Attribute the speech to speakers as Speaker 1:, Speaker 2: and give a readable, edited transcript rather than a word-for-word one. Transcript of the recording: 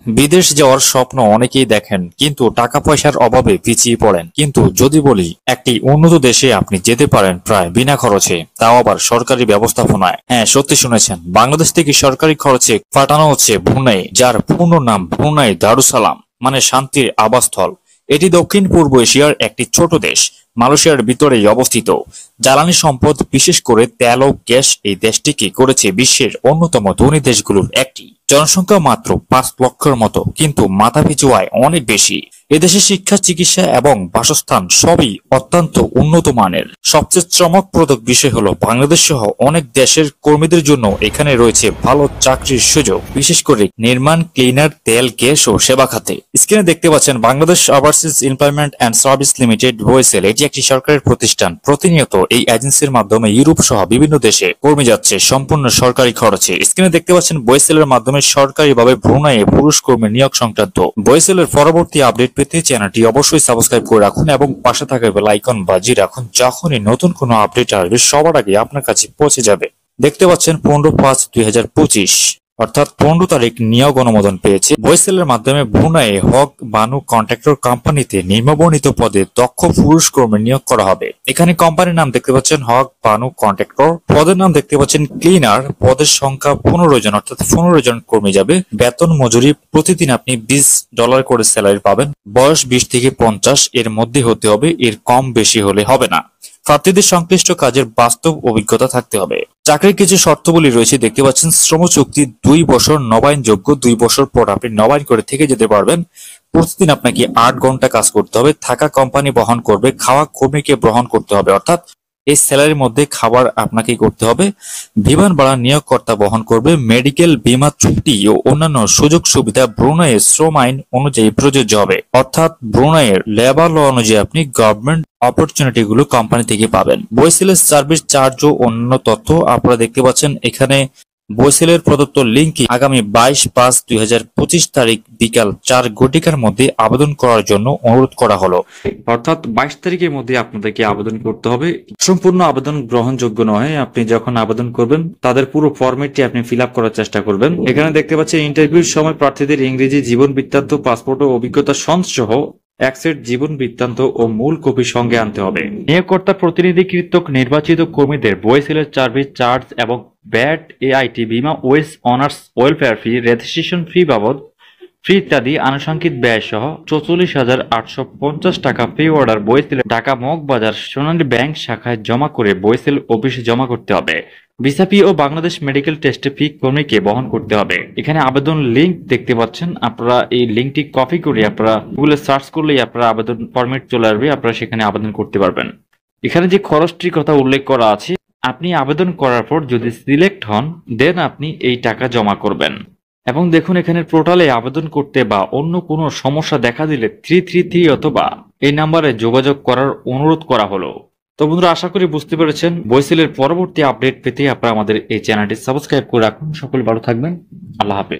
Speaker 1: বিদেশ যাওয়ার স্বপ্ন অনেকেই দেখেন, কিন্তু টাকা পয়সার অভাবে পিছিয়ে পড়েন। কিন্তু যদি বলি একটি উন্নত দেশে আপনি যেতে পারেন প্রায় বিনা খরচে, তাও আবার সরকারি ব্যবস্থাপনায়। হ্যাঁ, সত্যি শুনেছেন, বাংলাদেশ থেকে সরকারি খরচে পাঠানো হচ্ছে ব্রুনাই, যার পূর্ণ নাম ব্রুনাই দারুসালাম, মানে শান্তির আবাসস্থল। এটি দক্ষিণ পূর্ব এশিয়ার একটি ছোট দেশ, মালয়েশিয়ার ভিতরেই অবস্থিত। জ্বালানি সম্পদ, বিশেষ করে তেল ও গ্যাস, এই দেশটিকে করেছে বিশ্বের অন্যতম ধনী দেশগুলোর একটি। জনসংখ্যা মাত্র 5 লক্ষের মতো, কিন্তু মাথাপিছু আয় অনেক বেশি। এদেশে শিক্ষা, চিকিৎসা এবং বাসস্থান সবই অত্যন্ত উন্নত মানের। সবচেয়ে চমকপ্রদ বিষয় হলো বাংলাদেশ সহ অনেক দেশের কর্মীদের জন্য এখানে রয়েছে ভালো চাকরির সুযোগ, বিশেষ করে নির্মাণ, ক্লিনার, তেল, গ্যাস ও সেবা খাতে। স্ক্রিনে দেখতে পাচ্ছেন Bangladesh overseas employment and service limited BOESL. এটি একটি সরকারের প্রতিষ্ঠান। প্রতিনিয়ত এই এজেন্সির মাধ্যমে ইউরোপ সহ বিভিন্ন দেশে কর্মী যাচ্ছে সম্পূর্ণ সরকারি খরচে। স্ক্রিনে দেখতে পাচ্ছেন বয়েসেলের মাধ্যমে সরকারিভাবে ব্রুনাইয়ে পুরুষ কর্মী নিয়োগ সংক্রান্ত। বয়েসেলের পরবর্তী আপডেট পেতে চ্যানেলটি অবশ্যই সাবস্ক্রাইব করে রাখুন এবং পাশে থাকা বেল আইকন বাজিয়ে রাখুন। যখনই নতুন কোনো আপডেট আসবে সবার আগে আপনার কাছে পৌঁছে যাবে। দেখতে পাচ্ছেন 15/5/2025, অর্থাৎ 15 তারিখ নিয়োগ অনুমোদন পেয়েছে। বয়েসেলের মাধ্যমে ব্রুনাইয়ে হক বানু কন্ট্রাক্টর কোম্পানিতে নিম্নবর্ণিত পদে দক্ষ পুরুষ কর্মী নিয়োগ করা হবে। এখানে কোম্পানির নাম দেখতে পাচ্ছেন হক বানু কন্ট্রাক্টর। পদের নাম দেখতে পাচ্ছেন ক্লিনার। পদের সংখ্যা 15 জন, অর্থাৎ 15 জন কর্মী যাবে। বেতন মজুরি প্রতিদিন আপনি $20 করে স্যালারি পাবেন। বয়স 20 থেকে 50 এর মধ্যে হতে হবে, এর কম বেশি হলে হবে না। প্রার্থীদের সংশ্লিষ্ট কাজের বাস্তব অভিজ্ঞতা থাকতে হবে। চাকরির কিছু শর্তাবলী রয়েছে, দেখতে পাচ্ছেন শ্রম চুক্তি 2 বছর নবায়নযোগ্য। 2 বছর পর আপনি নবায়ন করে থেকে যেতে পারবেন। প্রতিদিন আপনাকে 8 ঘন্টা কাজ করতে হবে। থাকা কোম্পানি বহন করবে, খাওয়া কর্মীকে গ্রহণ করতে হবে, অর্থাৎ এই স্যালারির মধ্যে খাবার আপনাকেই করতে হবে। বিমান ভাড়া নিয়োগকর্তা বহন করবে। মেডিকেল, বীমা, ছুটি ও অন্যান্য সুযোগ সুবিধা ব্রুনাইয়ের শ্রম আইন অনুযায়ী প্রযোজ্য হবে, অর্থাৎ ব্রুনাইয়ের লেবার ল অনুযায়ী আপনি গভর্নমেন্ট অপরচুনিটি গুলো কোম্পানি থেকে পাবেন। বয়েসেলের সার্ভিস চার্জ ও অন্যান্য তথ্য আপনারা দেখতে পাচ্ছেন এখানে। বয়েসেলের প্রদত্ত লিঙ্কে আগামী 22/5/2025 তারিখ বিকাল 4 ঘটিকার মধ্যে আবেদন করার জন্য অনুরোধ করা হলো, অর্থাৎ 22 তারিখের মধ্যে আপনাদেরকে আবেদন করতে হবে। সম্পূর্ণ আবেদন গ্রহণযোগ্য নয়। আপনি যখন আবেদন করবেন তাদের পুরো ফরম্যাটটি আপনি ফিল আপ করার চেষ্টা করবেন। এখানে দেখতে পাচ্ছেন ইন্টারভিউর সময় প্রার্থীদের ইংরেজি জীবন বৃত্তান্ত, পাসপোর্ট ও অভিজ্ঞতা সহ এক সেট জীবন বৃত্তান্ত ও মূল কপি সঙ্গে আনতে হবে। নিয়োগকর্তা প্রতিনিধিকৃত নির্বাচিত কর্মীদের বয়েসেলের সার্ভিস চার্জ এবং ব্যাট, এআইটি, বীমা, wage earners, welfare fee, registration fee বাবদ ফি ইত্যাদি আনুষঙ্গিক ব্যয় সহ 44,850 টাকা পে অর্ডার বয়েসেলের ঢাকা মগবাজার সোনালী ব্যাংক শাখায় জমা করে বয়েসেল অফিসে জমা করতে হবে। ভিসা ফি ও বাংলাদেশ মেডিকেল টেস্টে ফি কর্মীকে বহন করতে হবে। এখানে আবেদন লিঙ্ক দেখতে পাচ্ছেন, আপনারা এই লিঙ্কটি কপি করে আপনারা গুগলে সার্চ করলেই আপনারা আবেদন ফরম্যাট চলে আসবে, আপনারা সেখানে আবেদন করতে পারবেন। এখানে যে খরচটির কথা উল্লেখ করা আছে, আপনি আবেদন করার পর যদি সিলেক্ট হন দেন আপনি এই টাকা জমা করবেন। এবং দেখুন এখানে পোর্টালে আবেদন করতে বা অন্য কোনো সমস্যা দেখা দিলে 333 অথবা এই নাম্বারে যোগাযোগ করার অনুরোধ করা হলো। তো বন্ধুরা, আশা করি বুঝতে পেরেছেন। বয়েসেলের পরবর্তী আপডেট পেতে আপনারা আমাদের এই চ্যানেলটি সাবস্ক্রাইব করে রাখুন। সকলে ভালো থাকবেন। আল্লাহ হাফেজ।